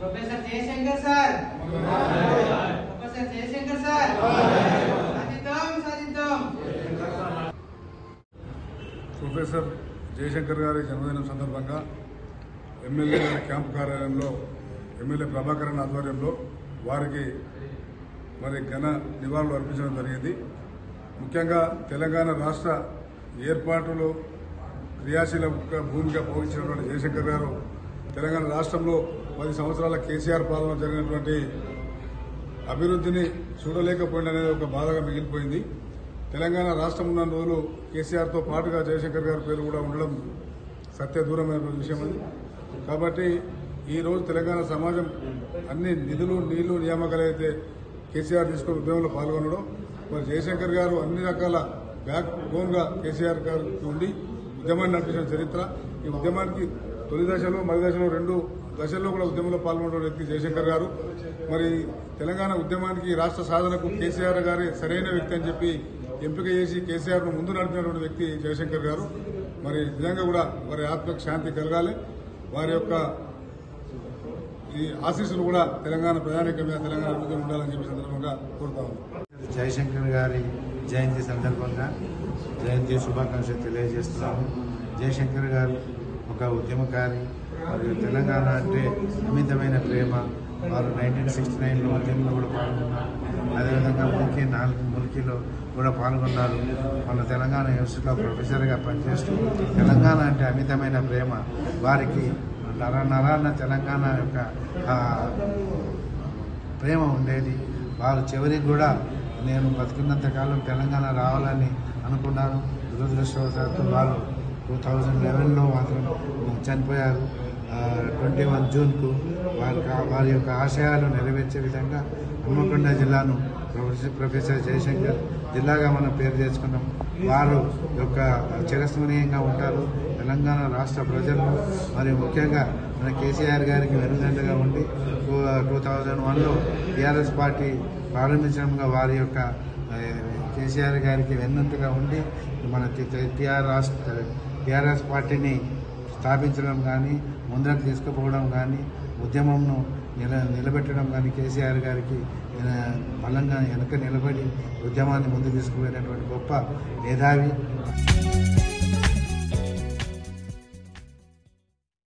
Professor Jayashankar sir, professor Jayashankar sir, professor Jayashankar గారి జన్మదినం సందర్భంగా ఎమ్మెల్యే క్యాంపు కార్యాలయంలో ఎమ్మెల్యే ప్రభాకరన్ ఆధ్వర్యంలో వారికి మరి ఘన నివాళులు అర్పించడం జరిగింది. ముఖ్యంగా తెలంగాణ రాష్ట్ర ఏర్పాటులో క్రియాశీల భూమిక పోషించినటువంటి జయశంకర్ గారు తెలంగాణ రాష్ట్రంలో 10 సంవత్సరాల కేసీఆర్ పాలన జరిగినటువంటి అభివృద్ధిని చూడలేకపోయిందనేది ఒక బాధగా మిగిలిపోయింది. తెలంగాణ రాష్ట్రం ఉన్న రోజులు కేసీఆర్తో పాటుగా జయశంకర్ గారి పేరు కూడా ఉండడం సత్యదూరమైన విషయం అది. కాబట్టి ఈరోజు తెలంగాణ సమాజం అన్ని నిధులు నీళ్లు నియామకాలు అయితే కేసీఆర్ తీసుకుని ఉద్యమంలో పాల్గొనడం, మరి జయశంకర్ గారు అన్ని రకాల బ్యాక్ బోన్గా కేసీఆర్ గారికి ఉండి ఉద్యమాన్ని నడిపించిన చరిత్ర. ఈ ఉద్యమానికి తొలి దశలో మధ్య దశలో 2 దశల్లో కూడా ఉద్యమంలో పాల్గొన్న వ్యక్తి జయశంకర్ గారు. మరి తెలంగాణ ఉద్యమానికి రాష్ట్ర సాధనకు కేసీఆర్ గారే సరైన వ్యక్తి అని చెప్పి ఎంపిక చేసి కేసీఆర్ ను ముందు నడిపినటువంటి వ్యక్తి జయశంకర్ గారు. మరి నిజంగా కూడా వారి ఆత్మకు శాంతి కలగాలి, వారి యొక్క ఈ ఆశీస్సులు కూడా తెలంగాణ ప్రజానీకం మీద తెలంగాణ అభివృద్ధి ఉండాలని చెప్పి సందర్భంగా కోరుతా ఉన్నాం. జయశంకర్ గారి జయంతి సందర్భంగా జయంతి శుభాకాంక్షలు తెలియజేస్తున్నాము. జయశంకర్ గారు ఒక ఉద్యమకారి మరియు తెలంగాణ అంటే అమితమైన ప్రేమ. వారు 1969లో ఉద్యమంలో కూడా పాల్గొన్నారు. అదేవిధంగా ముల్కీలో కూడా పాల్గొన్నారు. మన తెలంగాణ యూనివర్సిటీలో ప్రొఫెసర్గా పనిచేస్తూ తెలంగాణ అంటే అమితమైన ప్రేమ. వారికి నరాన తెలంగాణ యొక్క ప్రేమ ఉండేది. వారు చివరికి కూడా నేను బతికినంత కాలం తెలంగాణ రావాలని అనుకున్నారు. దురదృష్టవశాత్తు వారు 2011లో మాత్రం చనిపోయారు. 21 జూన్కు వారి యొక్క ఆశయాలు నెరవేర్చే విధంగా హన్మకొండ జిల్లాను ప్రొఫెసర్ జయశంకర్ జిల్లాగా మనం పేరు తెచ్చుకున్నాం. వారు యొక్క చిరస్మరణీయంగా ఉంటారు తెలంగాణ రాష్ట్ర ప్రజలు. మరియు ముఖ్యంగా మన కేసీఆర్ గారికి వెనుదండగా ఉండి 2001లో టీఆర్ఎస్ పార్టీ ప్రారంభించడంగా వారి యొక్క కేసీఆర్ గారికి వెన్నంతగా ఉండి మన టీఆర్ఎస్ పార్టీని స్థాపించడం కానీ, ముందరకు తీసుకుపోవడం కానీ, ఉద్యమంను నిలబెట్టడం కానీ కేసీఆర్ గారికి బలంగా వెనక నిలబడి ఉద్యమాన్ని ముందుకు తీసుకుపోయినటువంటి గొప్ప మేధావి.